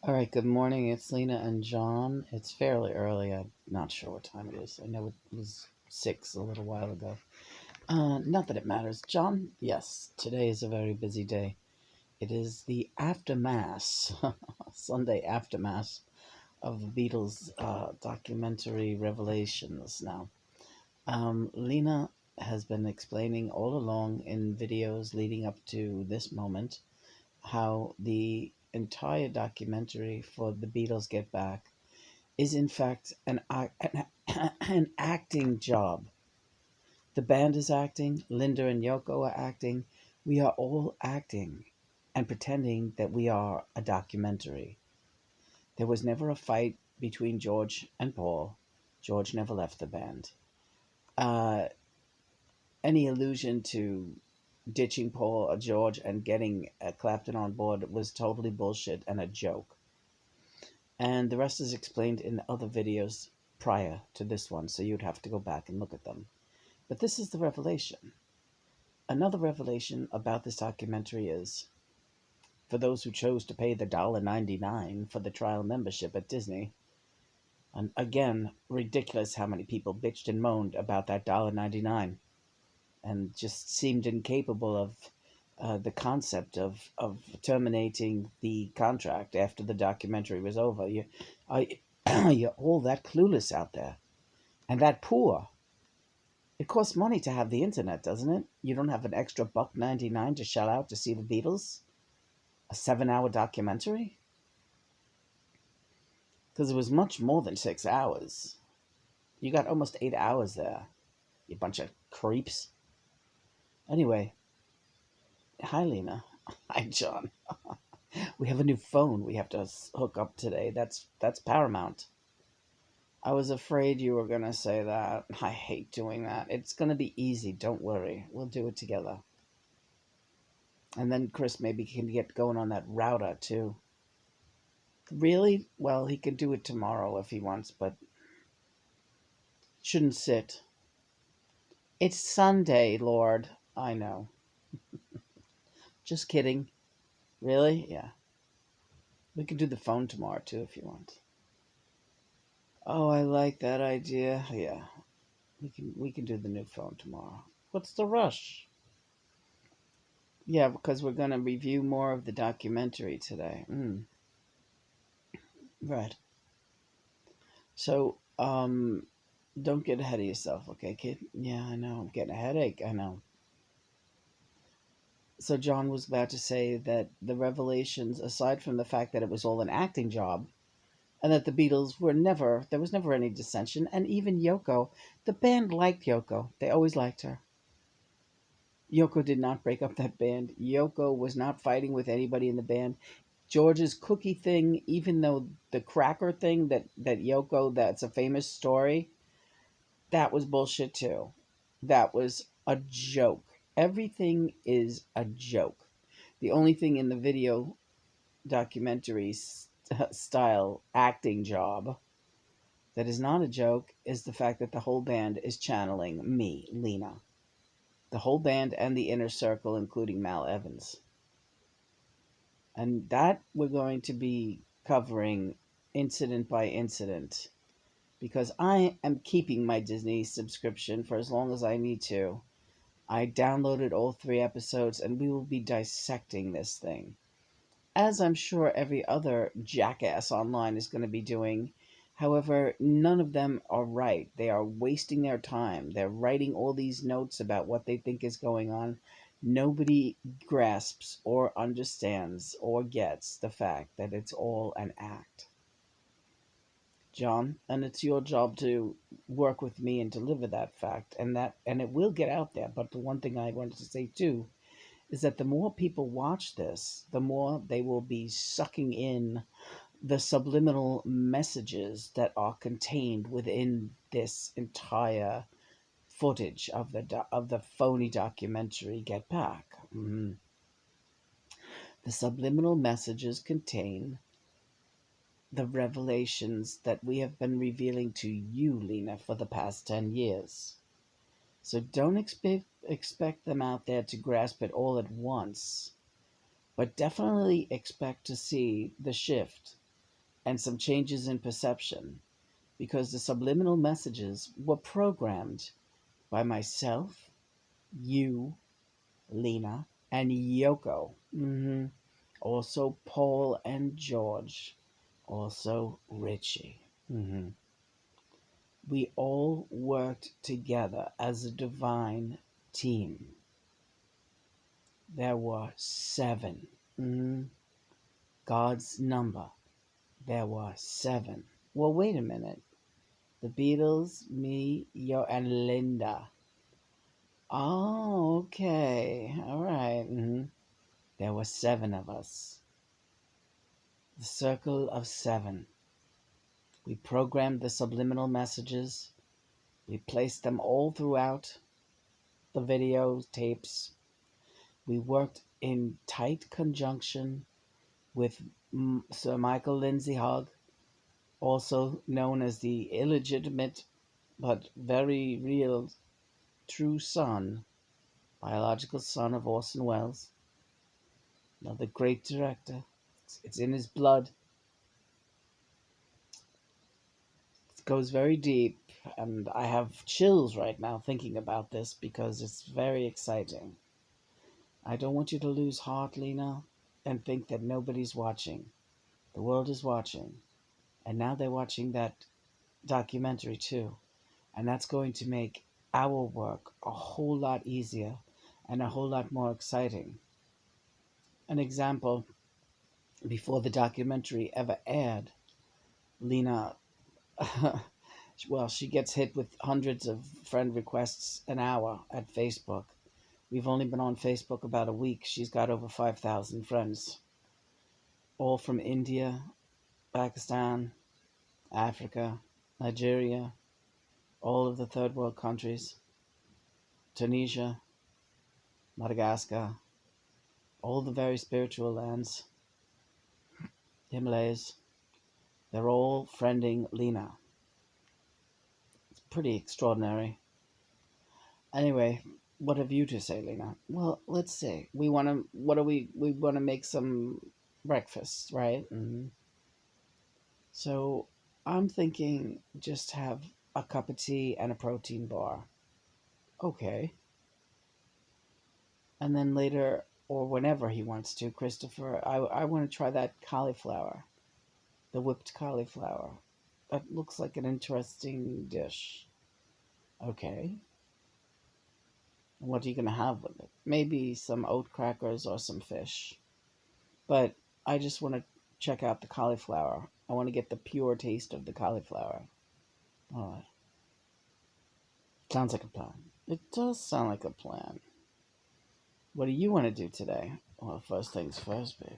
All right, good morning. It's Lena and John. It's fairly early. I'm not sure what time it is. I know it was 6 a little while ago. Not that it matters. John, yes, today is a very busy day. It is the aftermath, Sunday aftermath of the Beatles documentary Revelations now. Lena has been explaining all along in videos leading up to this moment how the entire documentary for the Beatles Get Back is in fact an acting job. The band is acting, Linda and Yoko are acting, we are all acting and pretending that we are a documentary. There was never a fight between George and Paul. George never left the band. Uh, any allusion to ditching Paul or George and getting Clapton on board was totally bullshit and a joke. And the rest is explained in other videos prior to this one, so you'd have to go back and look at them. But this is the revelation. Another revelation about this documentary is for those who chose to pay the $1.99 for the trial membership at Disney, and again, ridiculous how many people bitched and moaned about that $1.99 and just seemed incapable of the concept of terminating the contract after the documentary was over. You're all that clueless out there and that poor. It costs money to have the internet, doesn't it? You don't have an extra $1.99 to shell out to see the Beatles, a 7-hour documentary, because it was much more than 6 hours. You got almost 8 hours there. You bunch of creeps. Anyway, hi Lena. Hi John. We have a new phone we have to hook up today. That's paramount. I was afraid you were going to say that. I hate doing that. It's going to be easy. Don't worry. We'll do it together. And then Chris maybe can get going on that router too. Really? Well, he can do it tomorrow if he wants, but shouldn't sit. It's Sunday, Lord. I know. Just kidding. Really? Yeah. We can do the phone tomorrow too if you want. Oh, I like that idea. Yeah. We can do the new phone tomorrow. What's the rush? Yeah, because we're going to review more of the documentary today. Right. So, don't get ahead of yourself, okay, kid? Yeah, I know. I'm getting a headache. I know. So, John was about to say that the revelations, aside from the fact that it was all an acting job, and that the Beatles were never, there was never any dissension, and even Yoko, the band liked Yoko. They always liked her. Yoko did not break up that band. Yoko was not fighting with anybody in the band. George's cookie thing, even though the cracker thing that Yoko, that's a famous story, that was bullshit too. That was a joke. Everything is a joke. The only thing in the video documentary style acting job that is not a joke is the fact that the whole band is channeling me, Lena. The whole band and the inner circle, including Mal Evans. And that we're going to be covering incident by incident because I am keeping my Disney subscription for as long as I need to. I downloaded all 3 episodes and we will be dissecting this thing. As I'm sure every other jackass online is going to be doing. However, none of them are right. They are wasting their time. They're writing all these notes about what they think is going on. Nobody grasps or understands or gets the fact that it's all an act. John, and it's your job to work with me and deliver that fact and it will get out there. But the one thing I wanted to say too is that the more people watch this, the more they will be sucking in the subliminal messages that are contained within this entire footage of the phony documentary Get Back. The subliminal messages contain the revelations that we have been revealing to you, Lena, for the past 10 years. So don't expect them out there to grasp it all at once, but definitely expect to see the shift and some changes in perception because the subliminal messages were programmed by myself, you, Lena, and Yoko. Also Paul and George. Also Richie. We all worked together as a divine team. There were 7. God's number. There were 7. Well, wait a minute. The Beatles, me, Yo, and Linda. Oh, okay. All right. There were 7 of us. The circle of 7. We programmed the subliminal messages. We placed them all throughout the video tapes. We worked in tight conjunction with Sir Michael Lindsay Hogg, also known as the illegitimate but very real true son, biological son of Orson Welles, another great director. It's in his blood. It goes very deep, and I have chills right now thinking about this because it's very exciting. I don't want you to lose heart, Lena, and think that nobody's watching. The world is watching, and now they're watching that documentary too, and that's going to make our work a whole lot easier and a whole lot more exciting. An example, before the documentary ever aired, Lena, well, she gets hit with hundreds of friend requests an hour at Facebook. We've only been on Facebook about a week. She's got over 5,000 friends, all from India, Pakistan, Africa, Nigeria, all of the third world countries, Tunisia, Madagascar, all the very spiritual lands, Himalayas. They're all friending Lena. It's pretty extraordinary. Anyway, what have you to say, Lena? Well, let's see. We want to make some breakfast, right? So I'm thinking just have a cup of tea and a protein bar. Okay. And then later, or whenever he wants to, Christopher, I want to try that cauliflower, the whipped cauliflower. That looks like an interesting dish. Okay. What are you going to have with it? Maybe some oat crackers or some fish. But I just want to check out the cauliflower. I want to get the pure taste of the cauliflower. All right. Sounds like a plan. It does sound like a plan. What do you want to do today? Well, first things first, baby.